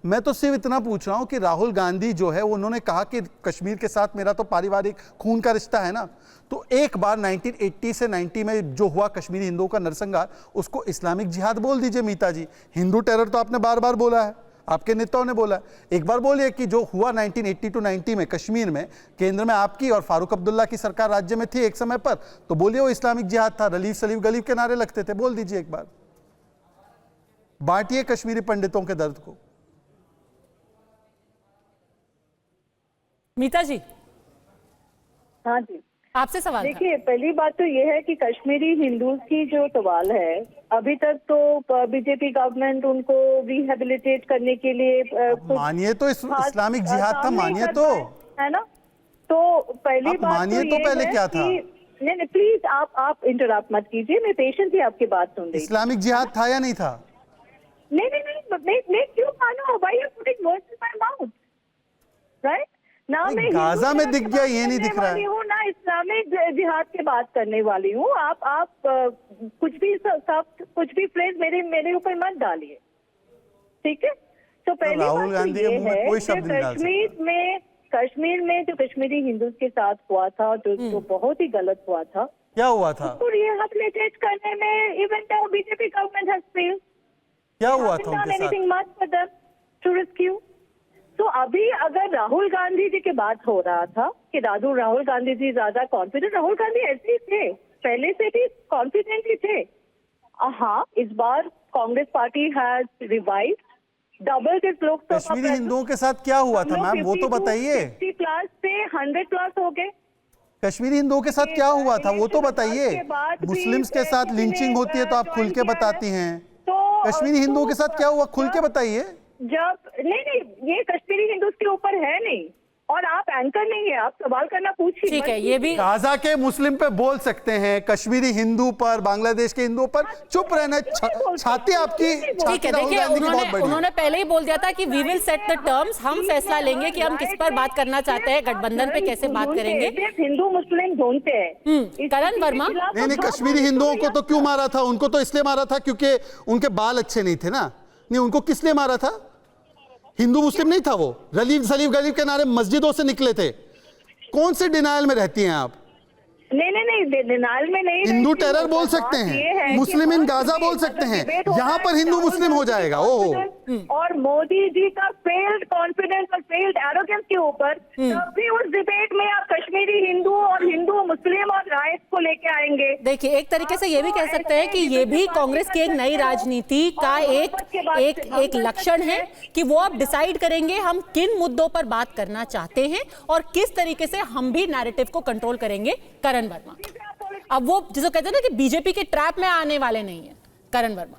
मैं तो सिर्फ इतना पूछ रहा हूं कि राहुल गांधी जो है उन्होंने कहा कि कश्मीर के साथ मेरा तो पारिवारिक खून का रिश्ता है ना, तो एक बार 1980 से 90 में जो हुआ कश्मीरी हिंदुओं का नरसंहार, उसको इस्लामिक जिहाद बोल दीजिए मीता जी। हिंदू टेरर तो आपने बार बार बोला है, आपके नेताओं ने बोला है। एक बार बोलिए कि जो हुआ 1980 टू 90 में कश्मीर में, केंद्र में आपकी और फारूक अब्दुल्ला की सरकार राज्य में थी एक समय पर, तो बोलिए वो इस्लामिक जिहाद था, रलीफ सलीफ गलीफ के नारे लगते थे, बोल दीजिए एक बार। बांटिए कश्मीरी पंडितों के दर्द को। मीता जी। हाँ जी, आपसे सवाल। देखिए, पहली बात तो ये है कि कश्मीरी हिंदूज की जो सवाल है, अभी तक तो बीजेपी गवर्नमेंट उनको रिहेबिलिटेट करने के लिए मानिए तो इस्लामिक जिहाद था, मानिए तो, है ना। तो पहली बात मानिए तो पहले क्या था? नहीं, प्लीज आप इंटरप्ट मत कीजिए, मैं पेशेंटली आपकी बात सुन रही। इस्लामिक जिहाद था या नहीं था? नहीं, क्यों मानो? Why you putting words in my mouth, right? ना मैं गाजा में दिख गया, ये नहीं दिख रहा है। हूँ ना इस्लामिक जिहाद की बात करने वाली हूँ। आप कुछ भी फ्रेज मेरे ऊपर मत डालिए, ठीक है? तो पहली राहुल बात गांधी तो के ये मुंह में है कोई कि शब्द नहीं डाल सकता। कश्मीर में जो कश्मीरी हिंदूज के साथ हुआ था, जो बहुत ही गलत हुआ था। क्या हुआ था? उसको रिहेबिलिटेट करने में even the BJP government has failed. क्या हुआ था उनके साथ? Anything much for them to rescue. तो अभी अगर राहुल गांधी जी की बात हो रहा था कि राहुल गांधी जी ज्यादा कॉन्फिडेंट, राहुल गांधी ऐसे ही थे, पहले से भी कॉन्फिडेंट ही थे। हाँ, इस बार Congress party has revived, double this Lok Sabha. Kashmiri हिंदुओं के साथ क्या हुआ था मैम, वो तो बताइए। 50 प्लस से 100+ हो गए। कश्मीरी हिंदुओं के साथ क्या हुआ था वो तो बताइए। मुस्लिम्स के साथ लिंचिंग होती है तो आप खुल के बताती हैं, कश्मीरी हिंदुओं के साथ क्या हुआ खुल के बताइए। जब नहीं, ये कश्मीरी हिंदूज के ऊपर है नहीं, और आप एंकर नहीं है, आप सवाल करना पूछिए। ठीक है, ये भी गाजा के मुस्लिम पे बोल सकते हैं, कश्मीरी हिंदू पर, बांग्लादेश के हिंदू पर चुप रहना। छाती आपकी, ठीक है। देखिए, उन्होंने पहले ही बोल दिया था कि we will set the terms, हम फैसला लेंगे कि हम किस पर बात करना चाहते हैं, गठबंधन पे कैसे बात करेंगे। हिंदू मुस्लिम ढूंढते हैं। करण वर्मा, नहीं, कश्मीरी हिंदुओं को तो क्यों मारा था? उनको तो इसलिए मारा था क्योंकि उनके बाल अच्छे नहीं थे ना। नहीं, उनको किस लिए मारा था? हिंदू मुस्लिम नहीं था वो, रलीफ सलीफ गलीफ के नारे मस्जिदों से निकले थे। कौन से डिनायल में रहती हैं आप? नहीं, डिनायल में नहीं। हिंदू टेरर बोल सकते हैं, मुस्लिम इन गाजा बोल सकते हैं, यहाँ पर हिंदू मुस्लिम हो जाएगा। ओहो। और मोदी जी का फेल्ड कॉन्फिडेंस और फेल्ड एरोगेंस के ऊपर तभी उस डिबेट में आप कश्मीरी हिंदू और हिंदू मुस्लिम और राइट्स को लेके आएंगे। देखिए, एक तरीके से ये भी कह सकते हैं कि ये भी कांग्रेस की एक नई राजनीति का एक लक्षण है कि वो अब डिसाइड करेंगे हम किन मुद्दों पर बात करना चाहते हैं और किस तरीके से हम भी नैरेटिव को कंट्रोल करेंगे। करण वर्मा, अब वो जिसे कहते हैं ना कि बीजेपी के ट्रैप में आने वाले नहीं है। करण वर्मा,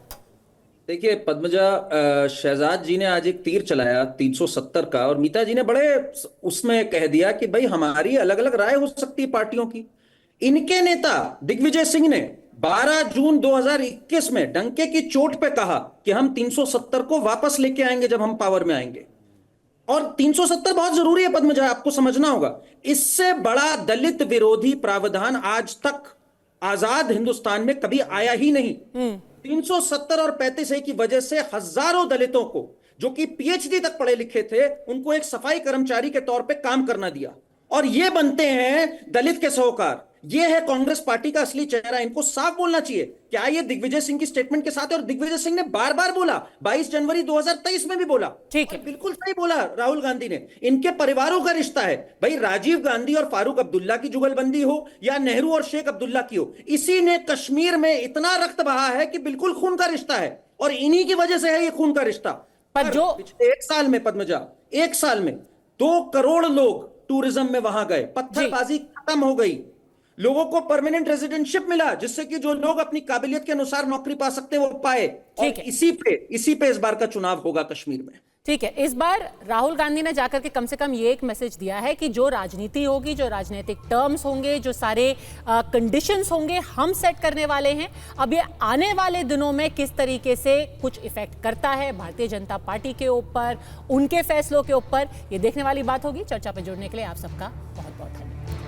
देखिए पद्मजा, शहजाद जी ने आज एक तीर चलाया 370 का, और मीता जी ने बड़े उसमें कह दिया कि भाई हमारी अलग अलग राय हो सकती है पार्टियों की। इनके नेता दिग्विजय सिंह ने 12 जून 2021 में डंके की चोट पे कहा कि हम 370 को वापस लेके आएंगे जब हम पावर में आएंगे। और 370 बहुत जरूरी है पद्मजा, आपको समझना होगा, इससे बड़ा दलित विरोधी प्रावधान आज तक आजाद हिंदुस्तान में कभी आया ही नहीं। 370 और 35A की वजह से हजारों दलितों को, जो कि पीएचडी तक पढ़े लिखे थे, उनको एक सफाई कर्मचारी के तौर पे काम करना दिया, और ये बनते हैं दलित के सहोकार। ये है कांग्रेस पार्टी का असली चेहरा। इनको साफ बोलना चाहिए क्या ये दिग्विजय सिंह की स्टेटमेंट के साथ है, और दिग्विजय सिंह ने बार बार बोला, 22 जनवरी 2023 में भी बोला। ठीक है, बिल्कुल सही बोला राहुल गांधी ने। इनके परिवारों का रिश्ता है भाई, राजीव गांधी और फारूक अब्दुल्ला की जुगलबंदी हो या नेहरू और शेख अब्दुल्ला की हो, इसी ने कश्मीर में इतना रक्त बहा है कि बिल्कुल खून का रिश्ता है, और इन्हीं की वजह से है ये खून का रिश्ता। पर जो पिछले 1 साल में पद्मजा, 1 साल में 2 करोड़ लोग टूरिज्म में वहां गए, पत्थरबाजी खत्म हो गई, लोगों को परमानेंट रेजिडेंटशिप मिला, जिससे कि जो लोग अपनी काबिलियत के अनुसार नौकरी पा सकते हैं वो पाए। और इसी पे इस बार का चुनाव होगा कश्मीर में। ठीक है, इस बार राहुल गांधी ने जाकर के कम से कम ये एक मैसेज दिया है कि जो राजनीति होगी, जो राजनीतिक टर्म्स होंगे, जो सारे कंडीशंस होंगे, हम सेट करने वाले हैं। अब ये आने वाले दिनों में किस तरीके से कुछ इफेक्ट करता है भारतीय जनता पार्टी के ऊपर, उनके फैसलों के ऊपर, ये देखने वाली बात होगी। चर्चा पे जुड़ने के लिए आप सबका बहुत बहुत धन्यवाद।